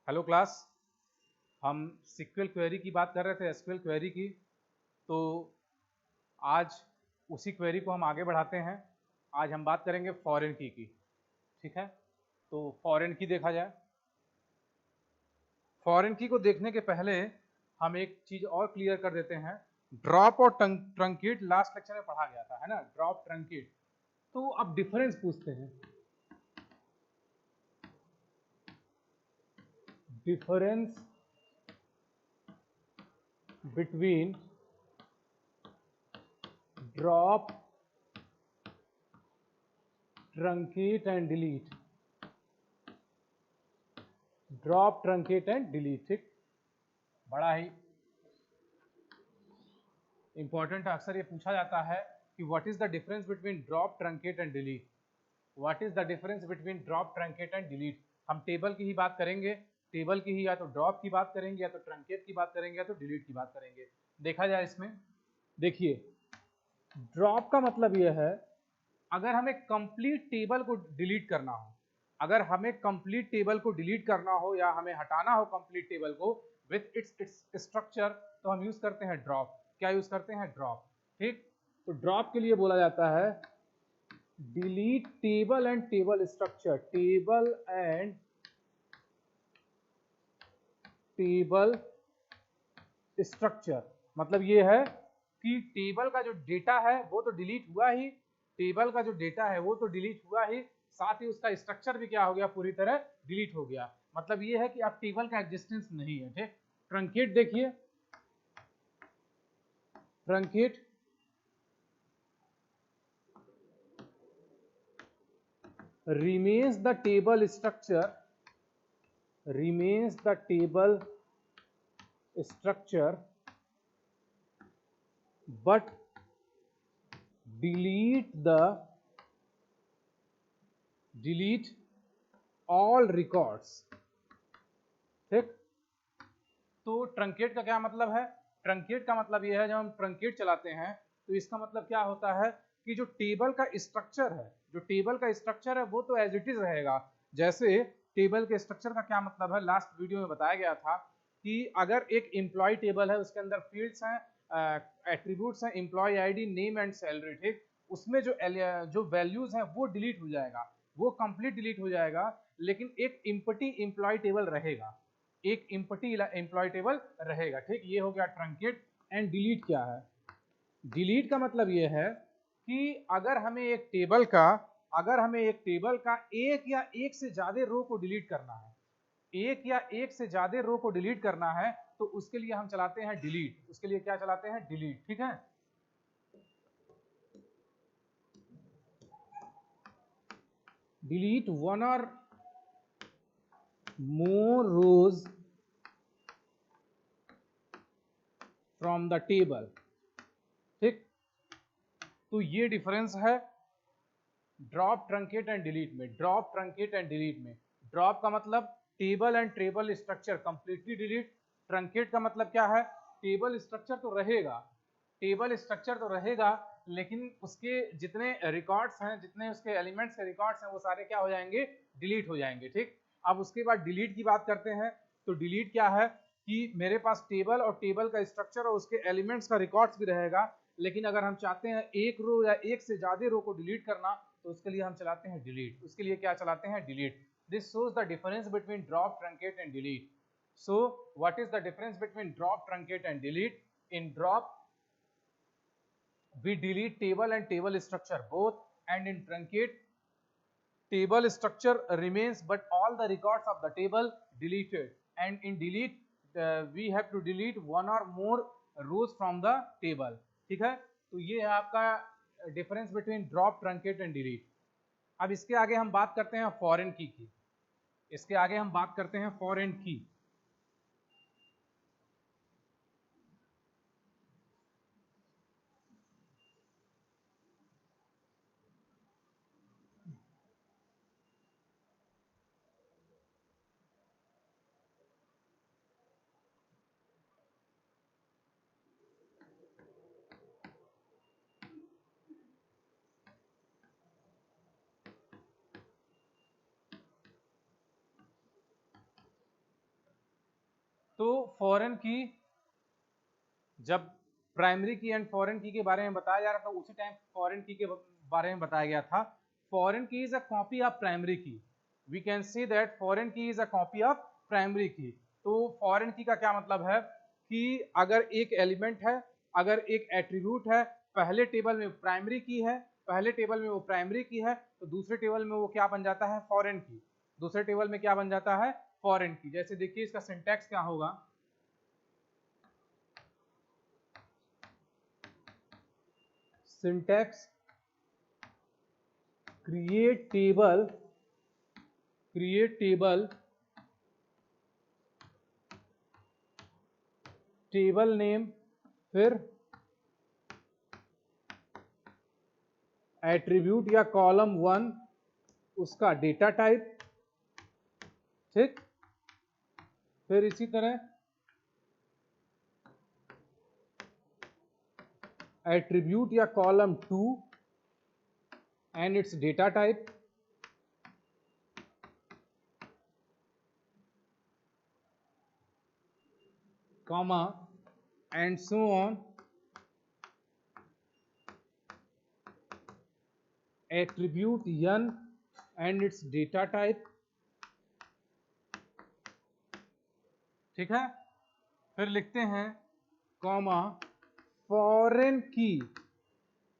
Hello class. हम SQL query की बात कर रहे थे, एसक्यूएल क्वेरी की। तो आज उसी क्वेरी को हम आगे बढ़ाते हैं। आज हम बात करेंगे फॉरेन की। ठीक है, तो फॉरेन की देखा जाए। फॉरेन की को देखने के पहले हम एक चीज और क्लियर कर देते हैं। ड्रॉप और ट्रंकेट लास्ट लेक्चर में पढ़ा गया था, है ना, ड्रॉप ट्रंकेट। तो अब डिफरेंस पूछते हैं। Difference between drop, truncate and delete. Drop, truncate and delete. ठीक, बड़ा ही इंपॉर्टेंट अक्सर ये पूछा जाता है कि what is the difference between drop, truncate and delete. What is the difference between drop, truncate and delete. हम टेबल की ही बात करेंगे। टेबल की ही या तो ड्रॉप की बात करेंगे, या तो ट्रंकेट की बात करेंगे, या तो डिलीट की बात करेंगे। देखा जाए इसमें, देखिए, ड्रॉप का मतलब यह है अगर हमें कंप्लीट टेबल को डिलीट करना हो, अगर हमें कंप्लीट टेबल को डिलीट करना हो या हमें हटाना हो कंप्लीट टेबल को विथ इट्स स्ट्रक्चर, तो हम यूज करते हैं ड्रॉप। क्या यूज करते हैं? ड्रॉप। ठीक, तो ड्रॉप के लिए बोला जाता है delete table and table structure. Table and table structure मतलब ये है कि टेबल का जो डेटा है वो तो डिलीट हुआ ही, टेबल का जो डेटा है वो तो डिलीट हुआ ही, साथ ही उसका स्ट्रक्चर भी क्या हो गया, पूरी तरह डिलीट हो गया। मतलब ये है कि अब टेबल का एग्जिस्टेंस नहीं है। ठीक, ट्रंकेट देखिए, truncate remains the table structure, remains the table structure but delete all records। ठीक, तो ट्रंकेट का क्या मतलब है? ट्रंकेट का मतलब यह है जब हम ट्रंकेट चलाते हैं तो इसका मतलब क्या होता है कि जो टेबल का स्ट्रक्चर है, जो टेबल का स्ट्रक्चर है वो तो एज इट इज रहेगा। जैसे टेबल के स्ट्रक्चर का क्या मतलब है, लास्ट वीडियो में बताया गया था कि अगर एक एम्प्लॉय टेबल है, उसके अंदर फील्ड्स हैं, एट्रीब्यूट्स हैं, employ ID, name and salary. ठीक, उसमें जो वैल्यूज हैं वो डिलीट हो जाएगा, वो कंप्लीट डिलीट हो जाएगा, लेकिन एक इम्पटी एम्प्लॉय टेबल रहेगा, एक इम्पटी एम्प्लॉय टेबल रहेगा। ठीक, ये हो गया ट्रंकेट। एंड डिलीट क्या है? डिलीट का मतलब ये है कि अगर हमें एक टेबल का एक या एक से ज्यादा रो को डिलीट करना है, एक या एक से ज्यादा रो को डिलीट करना है, तो उसके लिए हम चलाते हैं डिलीट। उसके लिए क्या चलाते हैं? डिलीट। ठीक है, डिलीट वन और मोर रोज फ्रॉम द टेबल। ठीक, तो ये डिफरेंस है ड्रॉप, ट्रंकेट एंड डिलीट में। ड्रॉप, ट्रंकेट एंड डिलीट में ड्रॉप का मतलब table and table structure completely delete. Truncate का मतलब क्या है? टेबल स्ट्रक्चर तो रहेगा, टेबल स्ट्रक्चर तो रहेगा, लेकिन उसके जितने रिकॉर्ड्स हैं, जितने उसके एलिमेंट्स के रिकॉर्ड्स हैं, वो सारे क्या हो जाएंगे? डिलीट हो जाएंगे। ठीक, अब उसके बाद डिलीट की बात करते हैं। तो डिलीट क्या है कि मेरे पास टेबल और टेबल का स्ट्रक्चर और उसके एलिमेंट्स का रिकॉर्ड्स भी रहेगा, लेकिन अगर हम चाहते हैं एक रो या एक से ज्यादा रो को डिलीट करना, तो उसके लिए हम चलाते हैं डिलीट। उसके लिए क्या चलाते हैं? Delete. This shows the difference between drop, truncate and delete. So what is the difference between drop, truncate and delete? In drop we delete table and table structure both, and in truncate table structure remains but all the records of the table deleted, and in delete we have to delete one or more rows from the table। ठीक है, तो ये है आपका difference between drop, truncate and delete. अब इसके आगे हम बात करते हैं फॉरेन की। इसके आगे हम बात करते हैं फॉरेन की। तो फॉरेन की, जब प्राइमरी की एंड फॉरेन की के बारे में बताया जा रहा था उसी टाइम फॉरेन की के बारे में बताया गया था। Foreign key is a copy of primary key, we can see that foreign key is a copy of primary key. तो फॉरेन की का क्या मतलब है कि अगर एक एलिमेंट है, अगर एक एट्रीब्यूट है, पहले टेबल में प्राइमरी की है, पहले टेबल में वो प्राइमरी की है, तो दूसरे टेबल में वो क्या बन जाता है, फॉरेन की। दूसरे टेबल में क्या बन जाता है, फॉरेन की। जैसे देखिए इसका सिंटैक्स क्या होगा, syntax create table, create table, table name, फिर एट्रीब्यूट या कॉलम 1 उसका डेटा टाइप, ठीक। फिर इसी तरह एट्रीब्यूट या column 2 and it's data type, comma and so on, attribute n and its data type, ठीक है। फिर लिखते हैं कॉमा फॉरेन की,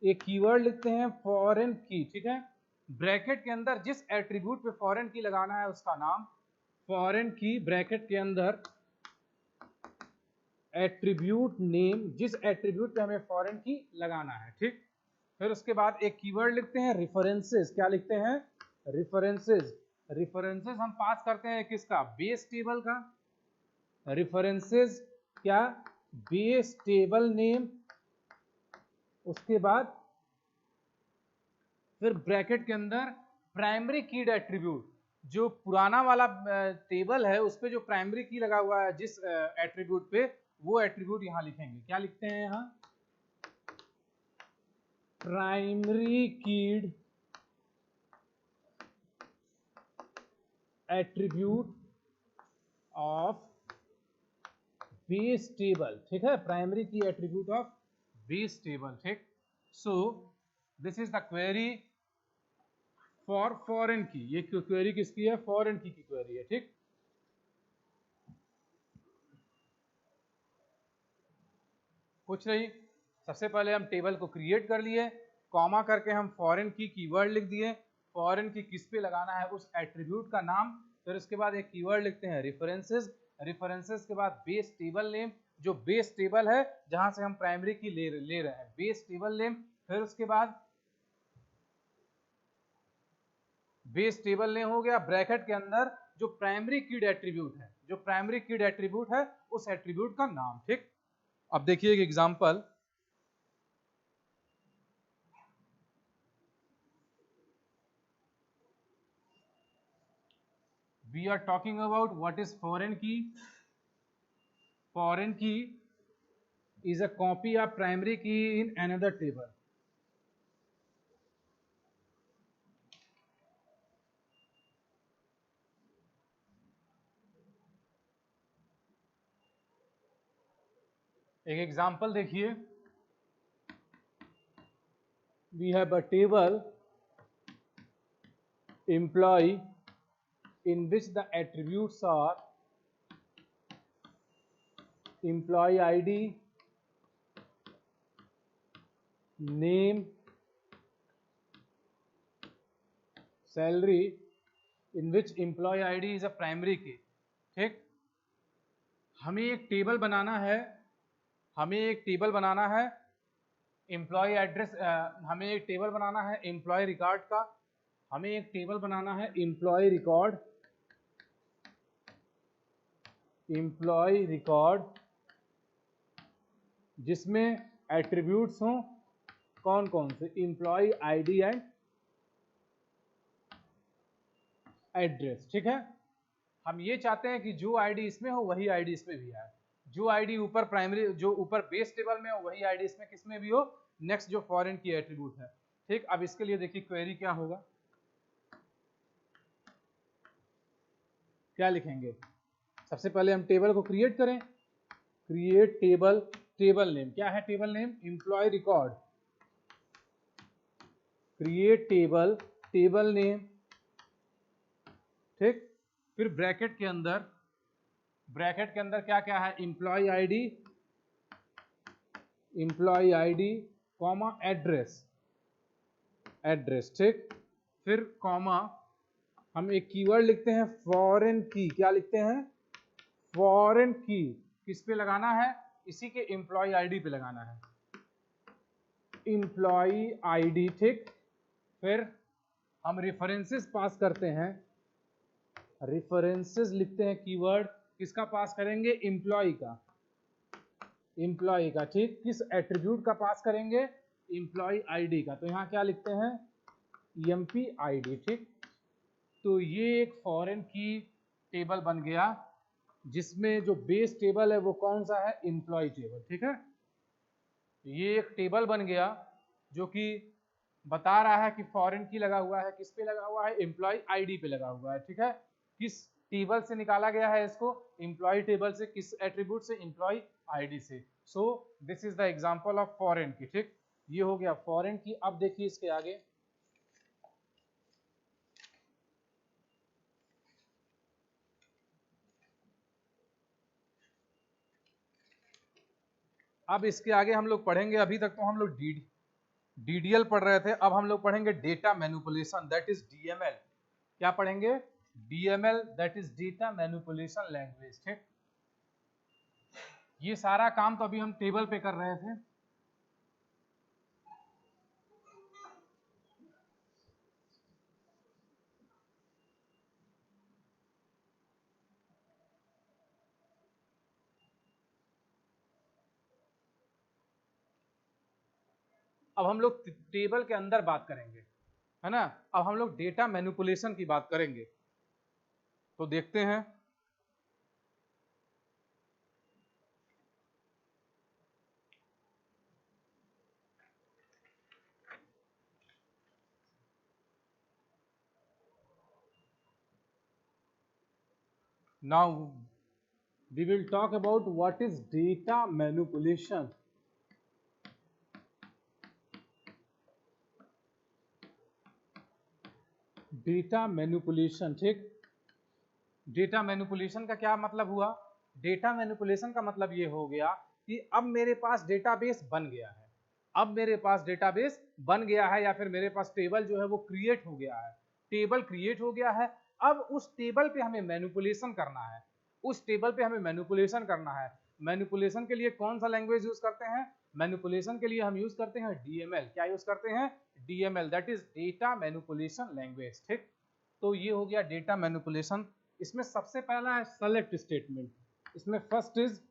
एक कीवर्ड लिखते हैं फॉरेन की, ठीक है। ब्रैकेट के अंदर जिस एट्रीब्यूट पे फॉरेन की लगाना है उसका नाम, फॉरेन की ब्रैकेट के अंदर एट्रीब्यूट नेम, जिस एट्रीब्यूट पे हमें फॉरेन की लगाना है, ठीक। फिर उसके बाद एक कीवर्ड लिखते हैं रेफरेंसेस, क्या लिखते हैं, रेफरेंसेस। रेफरेंसेस हम पास करते हैं किसका, बेस टेबल का। रेफरेंसेस क्या, बेस टेबल नेम। उसके बाद फिर ब्रैकेट के अंदर प्राइमरी कीड एट्रीब्यूट, जो पुराना वाला टेबल है उस पे जो प्राइमरी की लगा हुआ है जिस एट्रीब्यूट पे, वो एट्रीब्यूट यहां लिखेंगे। क्या लिखते हैं यहां, प्राइमरी कीड एट्रीब्यूट ऑफ बेस टेबल, ठीक है, प्राइमरी की एट्रीब्यूट ऑफ बेस टेबल, ठीक। So this is the query for foreign की। ये क्वेरी किसकी है, फॉरेन की क्वेरी है, ठीक। कुछ नहीं, सबसे पहले हम टेबल को क्रिएट कर लिए, कॉमा करके हम फॉरेन की कीवर्ड लिख दिए, फॉरेन की किस पे लगाना है उस एट्रीब्यूट का नाम। फिर उसके बाद एक कीवर्ड लिखते हैं रेफरेंसेस, रेफरेंसेस के बाद बेस टेबल नेम, जो बेस टेबल है जहां से हम प्राइमरी की ले रहे हैं, बेस टेबल नेम। फिर उसके बाद बेस टेबल नेम हो गया, ब्रैकेट के अंदर जो प्राइमरी कीड एट्रीब्यूट है, जो प्राइमरी कीड एट्रीब्यूट है उस एट्रीब्यूट का नाम, ठीक। अब देखिए एक example, we are talking about what is foreign key. Foreign key is a copy of primary key in another table. एक एग्जांपल देखिए, we have a table employee in which the attributes are employee ID, name, salary, in which employee ID is a primary key, ठीक। हमें एक table बनाना है, हमें एक table बनाना है employ address, हमें एक टेबल बनाना है एम्प्लॉय रिकॉर्ड का, हमें एक टेबल बनाना है एम्प्लॉय रिकॉर्ड, एम्प्लॉय रिकॉर्ड जिसमें एट्रीब्यूट्स हों कौन कौन से, एम्प्लॉय आईडी एंड एड्रेस, ठीक है। हम ये चाहते हैं कि जो आईडी इसमें हो वही आईडी इसमें भी आए, जो आईडी ऊपर प्राइमरी, जो ऊपर बेस टेबल में हो वही आईडी इसमें किसमें भी हो, नेक्स्ट जो फॉरेन की एट्रीब्यूट है, ठीक। अब इसके लिए देखिए क्वेरी क्या होगा, क्या लिखेंगे, सबसे पहले हम टेबल को क्रिएट करें, क्रिएट टेबल, टेबल नेम क्या है, table name employ record, create table, table name, ठीक। फिर ब्रैकेट के अंदर क्या क्या है, एम्प्लॉय आईडी कॉमा एड्रेस, ठीक। फिर कॉमा हम एक कीवर्ड लिखते हैं फॉरेन की, क्या लिखते हैं, फॉरेन की, किस पे लगाना है, इसी के एम्प्लॉय आईडी पे लगाना है, एम्प्लॉय आईडी, ठीक। फिर हम रेफरेंसेस पास करते हैं, रेफरेंसेस लिखते हैं कीवर्ड, किसका पास करेंगे, एम्प्लॉय का, ठीक। किस एट्रीब्यूट का पास करेंगे, एम्प्लॉय आईडी का, तो यहां क्या लिखते हैं, एम्पी आईडी, ठीक। तो ये एक फॉरेन की टेबल बन गया, जिसमें जो बेस टेबल है वो कौन सा है, एम्प्लॉय टेबल, ठीक है। ये एक टेबल बन गया जो कि बता रहा है कि फॉरेन की लगा हुआ है, किस पे लगा हुआ है, एम्प्लॉय आईडी पे लगा हुआ है, ठीक है। किस टेबल से निकाला गया है इसको, एम्प्लॉय टेबल से, किस एट्रीब्यूट से, एम्प्लॉय आईडी से। So this is the example of foreign की, ठीक। ये हो गया फॉरेन की। अब देखिए इसके आगे, अब इसके आगे हम लोग पढ़ेंगे, अभी तक तो हम लोग डीडीएल पढ़ रहे थे, अब हम लोग पढ़ेंगे data manipulation, that is DML. क्या पढ़ेंगे, DML, that is data manipulation language, ठीक। ये सारा काम तो अभी हम टेबल पे कर रहे थे। अब हम लोग टेबल के अंदर बात करेंगे, है ना। अब हम लोग डेटा मैनिपुलेशन की बात करेंगे, तो देखते हैं। Now we will talk about what is data manipulation. Data manipulation, ठीक। डेटा मैनिपुलेशन का क्या मतलब हुआ, डेटा मैनिपुलेशन का मतलब ये हो गया कि अब मेरे पास डेटाबेस बन गया है, अब मेरे पास डेटाबेस बन गया है, या फिर मेरे पास टेबल जो है वो क्रिएट हो गया है, टेबल क्रिएट हो गया है। अब उस टेबल पे हमें मैनिपुलेशन करना है, उस टेबल पे हमें मैनिपुलेशन करना है। मैनिपुलेशन के लिए कौन सा लैंग्वेज यूज करते हैं, मैनिपुलेशन के लिए हम यूज करते हैं डीएमएल। क्या यूज करते हैं, DML, that is data manipulation language, ठीक। तो ये हो गया डेटा मैनिपुलेशन। इसमें सबसे पहला है सेलेक्ट स्टेटमेंट, इसमें फर्स्ट इज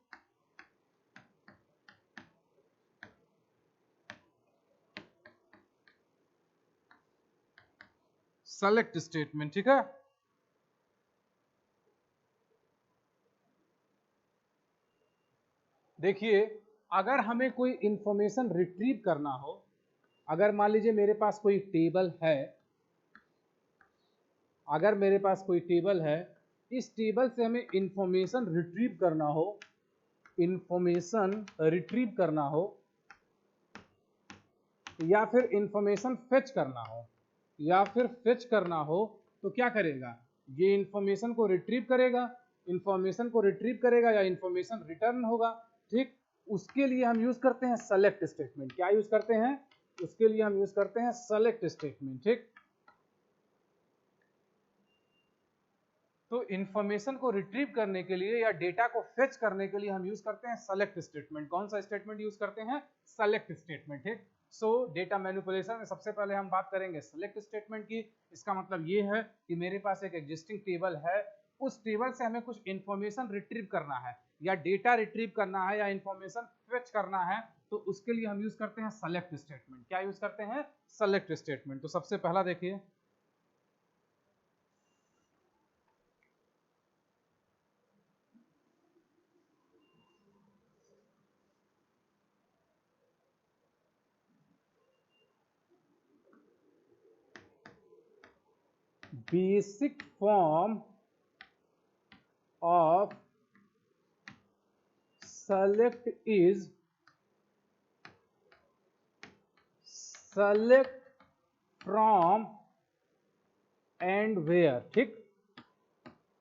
सेलेक्ट स्टेटमेंट, ठीक है। देखिए, अगर हमें कोई इंफॉर्मेशन रिट्रीव करना हो, अगर मान लीजिए मेरे पास कोई टेबल है, अगर मेरे पास कोई टेबल है, इस टेबल से हमें इंफॉर्मेशन रिट्रीव करना हो, इंफॉर्मेशन रिट्रीव करना हो, या फिर इंफॉर्मेशन फेच करना हो, या फिर फेच करना हो, तो क्या करेगा, ये इंफॉर्मेशन को रिट्रीव करेगा, इंफॉर्मेशन को रिट्रीव करेगा या इंफॉर्मेशन रिटर्न होगा, ठीक। उसके लिए हम यूज करते हैं सेलेक्ट स्टेटमेंट। क्या यूज करते हैं, उसके लिए हम यूज करते हैं सेलेक्ट स्टेटमेंट, ठीक। तो इंफॉर्मेशन को रिट्रीव करने के लिए या डेटा को फेच करने के लिए हम यूज करते हैं सेलेक्ट स्टेटमेंट। कौन सा स्टेटमेंट यूज करते हैं, सेलेक्ट स्टेटमेंट, ठीक। सो डेटा मैनिपुलेशन में सबसे पहले हम बात करेंगे सेलेक्ट स्टेटमेंट की। इसका मतलब ये है कि मेरे पास एक एग्जिस्टिंग टेबल है, उस टेबल से हमें कुछ इंफॉर्मेशन रिट्रीव करना है, या डेटा रिट्रीव करना है, या इंफॉर्मेशन फेच करना है, तो उसके लिए हम यूज करते हैं सेलेक्ट स्टेटमेंट। क्या यूज करते हैं, सेलेक्ट स्टेटमेंट। तो सबसे पहला देखिए, basic form of select is select from and where। ठीक,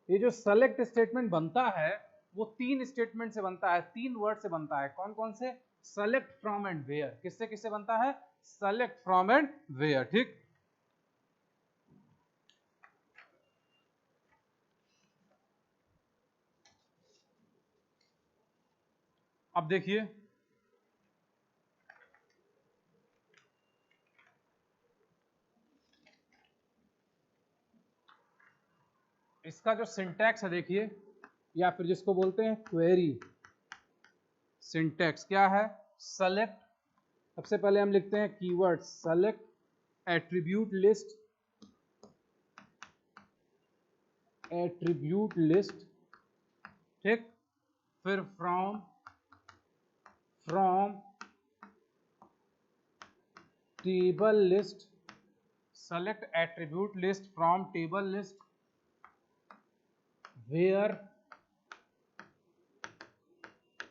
ये जो सेलेक्ट स्टेटमेंट बनता है वो तीन स्टेटमेंट से बनता है, तीन वर्ड से बनता है। कौन कौन से? Select from and where. किससे किससे बनता है? Select from and where. ठीक, अब देखिए इसका जो सिंटैक्स है, देखिए, या फिर जिसको बोलते हैं क्वेरी सिंटैक्स, क्या है? सेलेक्ट, सबसे पहले हम लिखते हैं keyword select attribute list, attribute list. ठीक, फिर from table list, select attribute list from table list, where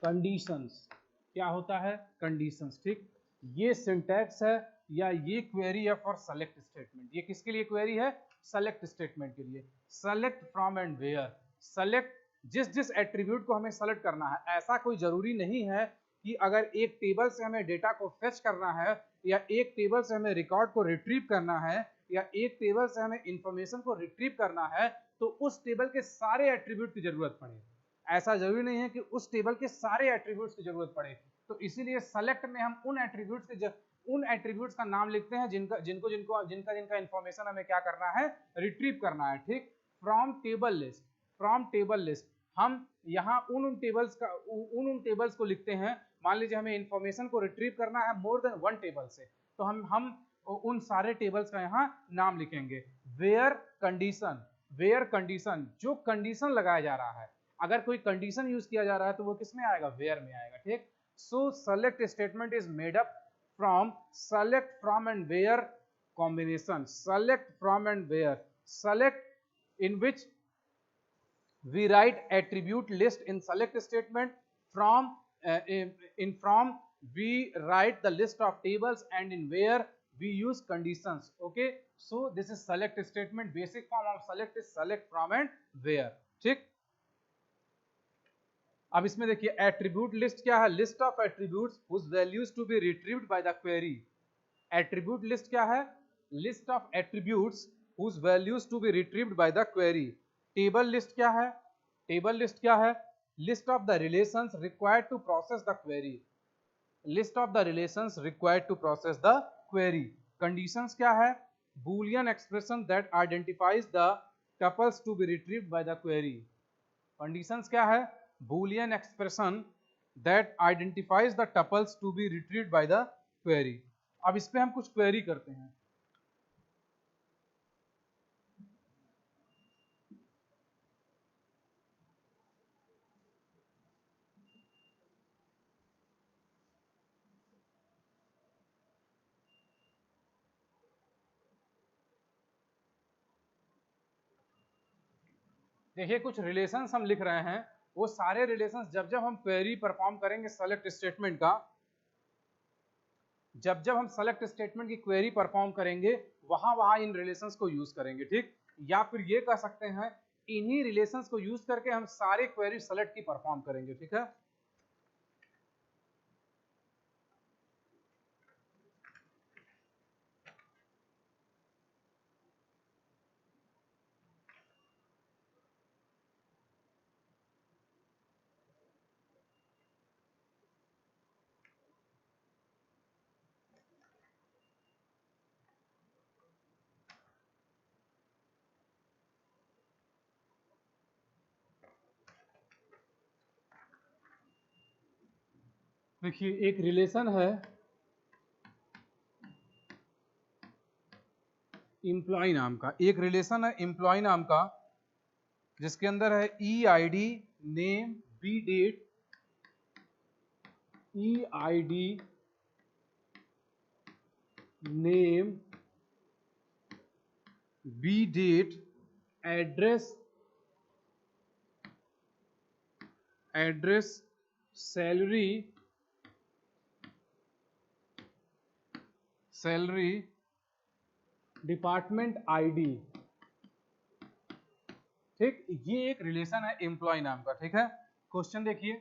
conditions. क्या होता है? कंडीशंस। ठीक, ये सिंटैक्स है या ये क्वेरी है फॉर सेलेक्ट स्टेटमेंट। ये किसके लिए क्वेरी है? सेलेक्ट स्टेटमेंट के लिए। Select from and where, select जिस जिस एट्रीब्यूट को हमें सेलेक्ट करना है। ऐसा कोई जरूरी नहीं है कि अगर एक टेबल से हमें डेटा को फेच करना है, या एक टेबल से हमें रिकॉर्ड को रिट्रीव करना है, या एक टेबल से हमें इंफॉर्मेशन को रिट्रीव करना है, तो उस टेबल के सारे एट्रीब्यूट की जरूरत पड़े। ऐसा जरूरी नहीं है कि उस टेबल के सारे एट्रीब्यूट्स की जरूरत पड़े। तो इसीलिए सेलेक्ट में हम उन एट्रीब्यूट्स का नाम लिखते हैं जिनका इंफॉर्मेशन हमें क्या करना है? रिट्रीव करना है। ठीक, from table list, from table list हम यहाँ उन टेबल्स को लिखते हैं। मान लीजिए हमें इंफॉर्मेशन को रिट्रीव करना है मोर देन वन टेबल से, तो हम उन सारे टेबल्स का यहाँ नाम लिखेंगे। वेयर कंडीशन, वेयर कंडीशन, जो कंडीशन लगाया जा रहा है, अगर कोई कंडीशन यूज किया जा रहा है तो वो किस में आएगा? वेयर में आएगा। ठीक, so select statement is made up from select from and where combination. Select from and where, select in which we write attribute list in select statement, from in from we write the list of tables, and in where we use conditions। okay, so this is select statement। basic form of select is select from and where। ठीक, अब इसमें देखिए attribute list क्या है? List of attributes whose values to be retrieved by the query। Attribute list क्या है? List of attributes whose values to be retrieved by the query। Table list क्या है? टेबल लिस्ट क्या है? List of the relations required to process the query, list of the relations required to process the query. Conditions क्या है? Boolean expression that identifies the tuples to be retrieved by the query. Conditions क्या है? Boolean expression that identifies the tuples to be retrieved by the query. अब इस पे हम कुछ query करते हैं। देखिए कुछ रिलेशंस हम लिख रहे हैं, वो सारे रिलेशंस जब जब हम क्वेरी परफॉर्म करेंगे सेलेक्ट स्टेटमेंट का, जब जब हम सेलेक्ट स्टेटमेंट की क्वेरी परफॉर्म करेंगे वहां वहां इन रिलेशंस को यूज करेंगे। ठीक, या फिर ये कह सकते हैं इन्हीं रिलेशंस को यूज करके हम सारे क्वेरी सेलेक्ट की परफॉर्म करेंगे। ठीक है, देखिए एक रिलेशन है एम्प्लॉय नाम का, एक रिलेशन है एम्प्लॉय नाम का, जिसके अंदर है EID name B date, EID name B date, address salary department ID, ठीक, ये एक रिलेशन है एम्प्लॉय नाम का, ठीक है। क्वेश्चन देखिए,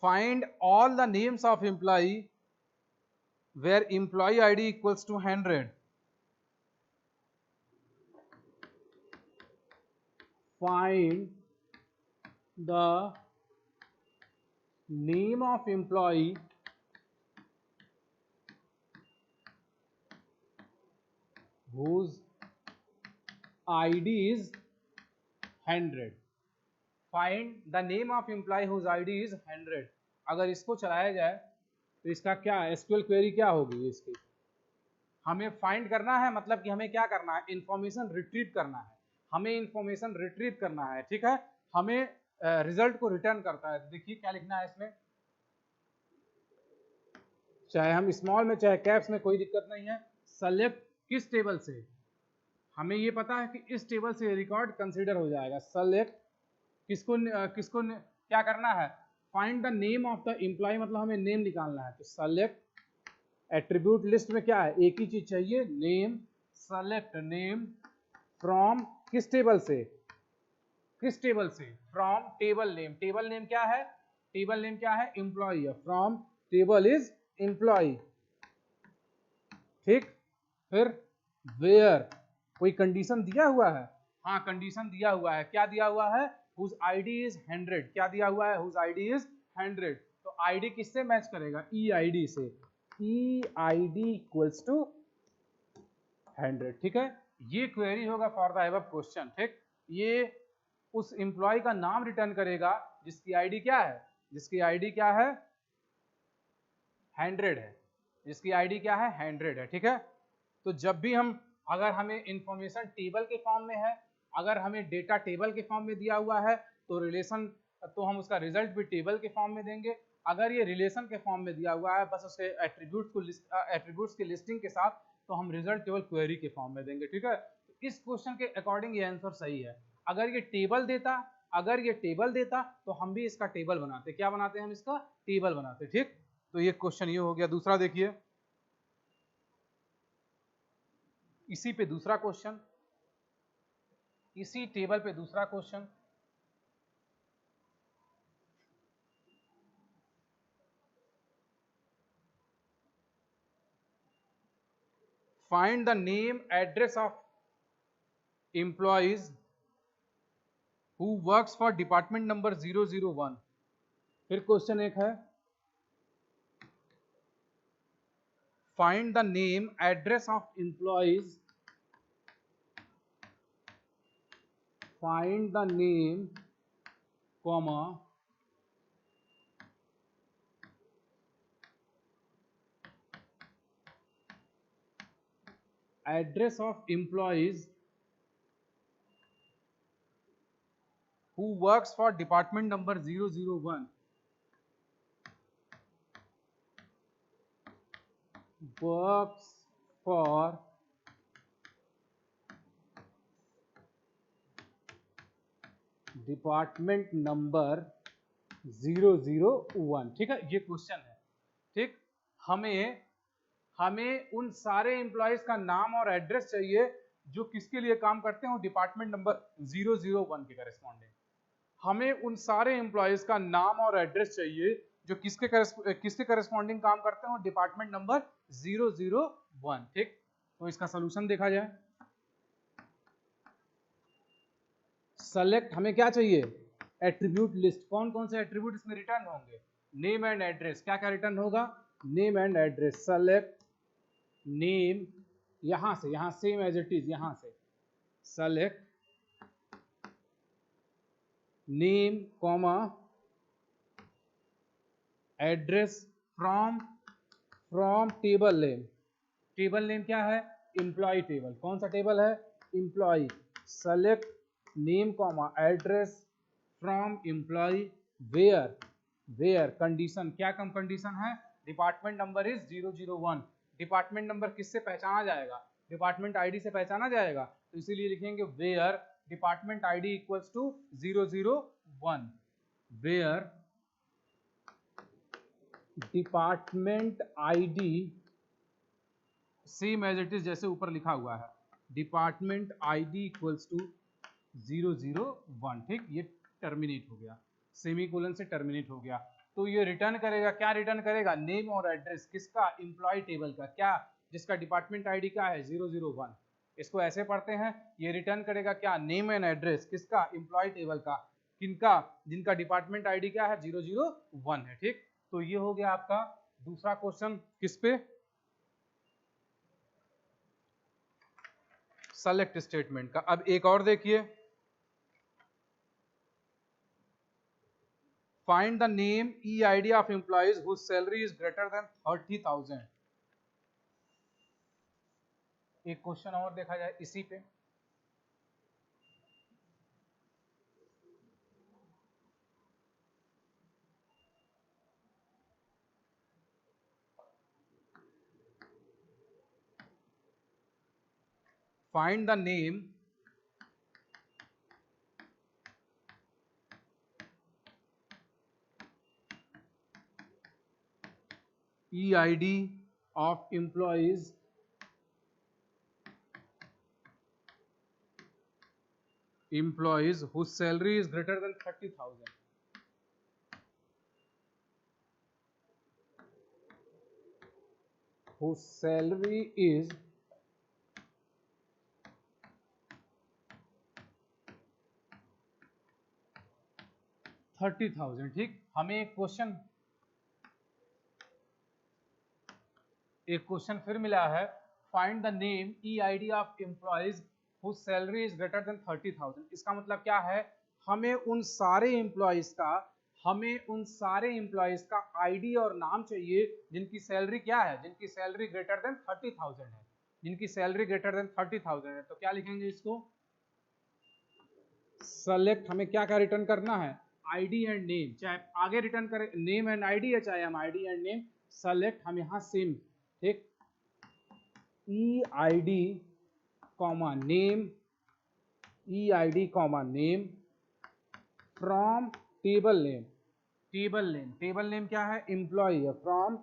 find all the names of employee where employee ID equals to 100। Find the name of employee whose ID is 100। Find the name of employee whose ID is 100। अगर इसको चलाया जाए तो इसका क्या SQL क्वेरी क्या होगी इसकी, हमें फाइंड करना है, मतलब कि हमें क्या करना है, इंफॉर्मेशन रिट्रीव करना है, हमें इंफॉर्मेशन रिट्रीव करना है, ठीक है। हमें रिजल्ट को रिटर्न करता है। देखिए क्या लिखना है इसमें, चाहे हम स्मॉल में चाहे कैप्स में कोई दिक्कत नहीं है। सेलेक्ट किस टेबल से, हमें ये पता है कि इस टेबल से रिकॉर्ड कंसीडर हो जाएगा। सेलेक्ट किसको क्या करना है, find the name of the employee, मतलब हमें नेम निकालना है। तो सेलेक्ट एट्रीब्यूट लिस्ट में क्या है, एक ही चीज चाहिए, नेम। सेलेक्ट नेम फ्रॉम किस टेबल से, किस टेबल से, from table name. Table name क्या है, टेबल नेम क्या है, employee, from table is employee, ठीक। फिर वेयर, कोई कंडीशन दिया हुआ है, हाँ कंडीशन दिया हुआ है, क्या दिया हुआ है, whose ID is 100, क्या दिया हुआ है, whose ID is 100। तो ID किससे मैच करेगा, EID से, EID इक्वल्स टू 100, ठीक है। ये क्वेरी होगा फॉर द अबव क्वेश्चन, ठीक। ये उस एम्प्लॉय का नाम रिटर्न करेगा जिसकी आईडी क्या है, जिसकी आईडी क्या है, 100 है, जिसकी आईडी क्या है, 100 है, ठीक है। तो जब भी हम, अगर हमें इंफॉर्मेशन टेबल के फॉर्म में है, अगर हमें डेटा टेबल के फॉर्म में दिया हुआ है तो रिलेशन, तो हम उसका रिजल्ट भी टेबल के फॉर्म में देंगे। अगर ये रिलेशन के फॉर्म में दिया हुआ है बस उसके एट्रीब्यूट्स की लिस्टिंग के साथ, तो हम रिजल्ट टेबल क्वेरी के फॉर्म में देंगे, ठीक है। तो इस क्वेश्चन के अकॉर्डिंग ये आंसर सही है। अगर ये टेबल देता, अगर ये टेबल देता तो हम भी इसका टेबल बनाते। क्या बनाते हैं हम इसका, टेबल बनाते, ठीक। तो ये क्वेश्चन ये हो गया। दूसरा देखिए, इसी पे दूसरा क्वेश्चन, इसी टेबल पे दूसरा question, find the name address of employees who works for department number 001। फिर क्वेश्चन एक है, find the name address of employees, find the name comma address of employees who works for department number 001, works for department number 001, ठीक है। ये question है, ठीक। हमें उन सारे एम्प्लॉयज का नाम और एड्रेस चाहिए जो किसके लिए काम करते हो, डिपार्टमेंट नंबर 001 के करेस्पॉन्डिंग। हमें उन सारे एम्प्लॉयज का नाम और एड्रेस चाहिए जो किसके करेस्पॉन्डिंग काम करते हो, डिपार्टमेंट नंबर 001, ठीक। तो इसका सोल्यूशन देखा जाए, सेलेक्ट, हमें क्या चाहिए, एट्रीब्यूट लिस्ट। कौन कौन से एट्रीब्यूट इसमें रिटर्न होंगे, नेम एंड एड्रेस। क्या क्या रिटर्न होगा, name and address. Select name, यहां से, यहां सेम एज इट इज, यहां से select name comma address from table name. Table name क्या है, एम्प्लॉय टेबल। कौन सा टेबल है, employee. Select name comma address from employee where condition, क्या कम कंडीशन है, department number is 001। Department number किससे पहचाना जाएगा, डिपार्टमेंट आईडी से पहचाना जाएगा, तो इसीलिए लिखेंगे where department ID equals to 001, where department ID same as it is जैसे ऊपर लिखा हुआ है, डिपार्टमेंट आईडी इक्वल्स टू 001, ठीक, ये टर्मिनेट हो गया, सेमीकोलन से टर्मिनेट हो गया। तो ये रिटर्न करेगा, क्या रिटर्न करेगा, नेम और एड्रेस किसका, एम्प्लॉय टेबल का, क्या, जिसका डिपार्टमेंट आईडी क्या है 001, इसको ऐसे पढ़ते हैं, ये रिटर्न करेगा क्या, नेम एंड एड्रेस किसका, एम्प्लॉय टेबल का, किनका, जिनका डिपार्टमेंट आईडी क्या है 001 है, ठीक। तो ये हो गया आपका दूसरा क्वेश्चन किस पे, सेलेक्ट स्टेटमेंट का। अब एक और देखिए, find the name EID of employees whose salary is greater than 30,000। एक क्वेश्चन और देखा जाए इसी पे, find the name EID of employees whose salary is greater than 30,000. Whose salary is $30,000, ठीक। हमें एक क्वेश्चन फिर मिला है, find the name EID of employees whose salary is greater than 30,000। इसका मतलब क्या है, हमें उन सारे एम्प्लॉइज का आईडी और नाम चाहिए जिनकी सैलरी क्या है, जिनकी सैलरी ग्रेटर देन 30,000 है, जिनकी सैलरी ग्रेटर देन 30,000 है। तो क्या लिखेंगे इसको, सेलेक्ट, हमें क्या क्या रिटर्न करना है, आईडी एंड नेम, चाहे आगे रिटर्न करें नेम एंड आईडी है, चाहे हम आईडी एंड नेम, सेलेक्ट हम यहां सेम, ठीक, EID comma name, EID comma name from table name, table name क्या है, एम्प्लॉय है, from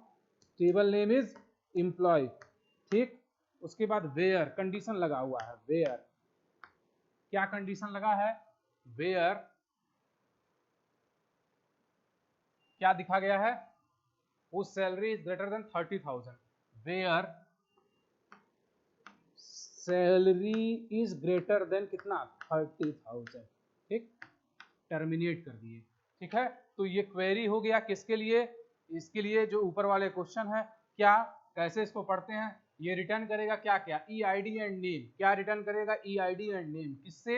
table name is employee, ठीक। उसके बाद वेयर, कंडीशन लगा हुआ है, वेयर, क्या कंडीशन लगा है, वेयर, क्या दिखा गया है, whose salary is greater than 30,000, where salary is greater then कितना, 30,000, ठीक, टर्मिनेट कर दिए, ठीक है। तो ये क्वेरी हो गया किसके लिए, इसके लिए जो ऊपर वाले क्वेश्चन है, क्या, कैसे इसको पढ़ते हैं, ये रिटर्न करेगा क्या क्या, EID एंड नेम, क्या रिटर्न करेगा, EID एंड नेम, किससे,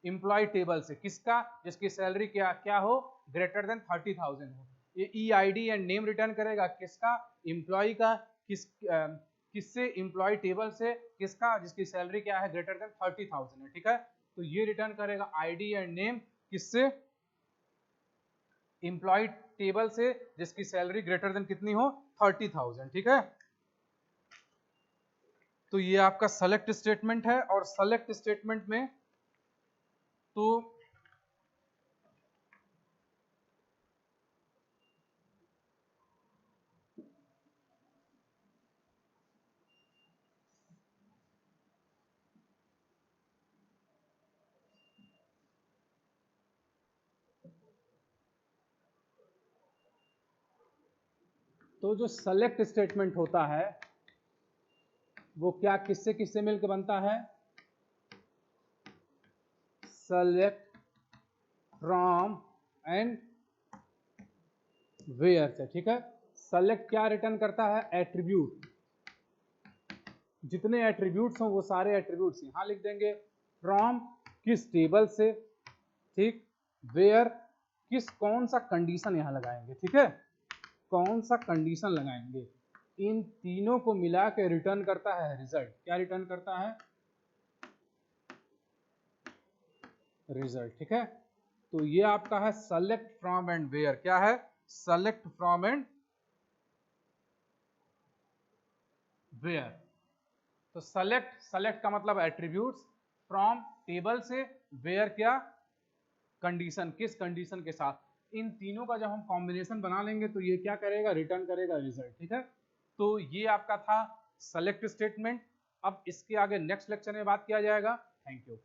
एम्प्लॉय टेबल से, किसका, जिसकी सैलरी क्या क्या हो, ग्रेटर देन 30,000 हो। ये EID एंड नेम रिटर्न करेगा किसका, एम्प्लॉय का, किससे, एम्प्लॉय टेबल से, किसका, जिसकी सैलरी क्या है, ग्रेटर देन 30,000 है, ठीक है। तो ये रिटर्न करेगा आईडी एंड नेम किससे, एम्प्लॉय टेबल से, जिसकी सैलरी ग्रेटर देन कितनी हो, 30,000, ठीक है। तो ये आपका सेलेक्ट स्टेटमेंट है, और सेलेक्ट स्टेटमेंट में तो जो सेलेक्ट स्टेटमेंट होता है वो क्या, किससे किससे मिलकर बनता है, सेलेक्ट फ्रॉम एंड वेयर से, ठीक है। सेलेक्ट क्या रिटर्न करता है, एट्रीब्यूट, जितने एट्रीब्यूट्स हों वो सारे एट्रीब्यूट्स यहां लिख देंगे, फ्रॉम किस टेबल से, ठीक, वेयर किस, कौन सा कंडीशन यहां लगाएंगे, ठीक है, कौन सा कंडीशन लगाएंगे, इन तीनों को मिला के रिटर्न करता है रिजल्ट, क्या रिटर्न करता है, रिजल्ट, ठीक है। तो ये आपका है सेलेक्ट फ्रॉम एंड वेयर, क्या है, सेलेक्ट फ्रॉम एंड वेयर। तो सेलेक्ट का मतलब एट्रीब्यूट्स, फ्रॉम टेबल से, वेयर क्या कंडीशन, किस कंडीशन के साथ, इन तीनों का जब हम कॉम्बिनेशन बना लेंगे तो ये क्या करेगा, रिटर्न करेगा रिजल्ट। ठीक है, तो ये आपका था सेलेक्ट स्टेटमेंट। अब इसके आगे नेक्स्ट लेक्चर में बात किया जाएगा। Thank you.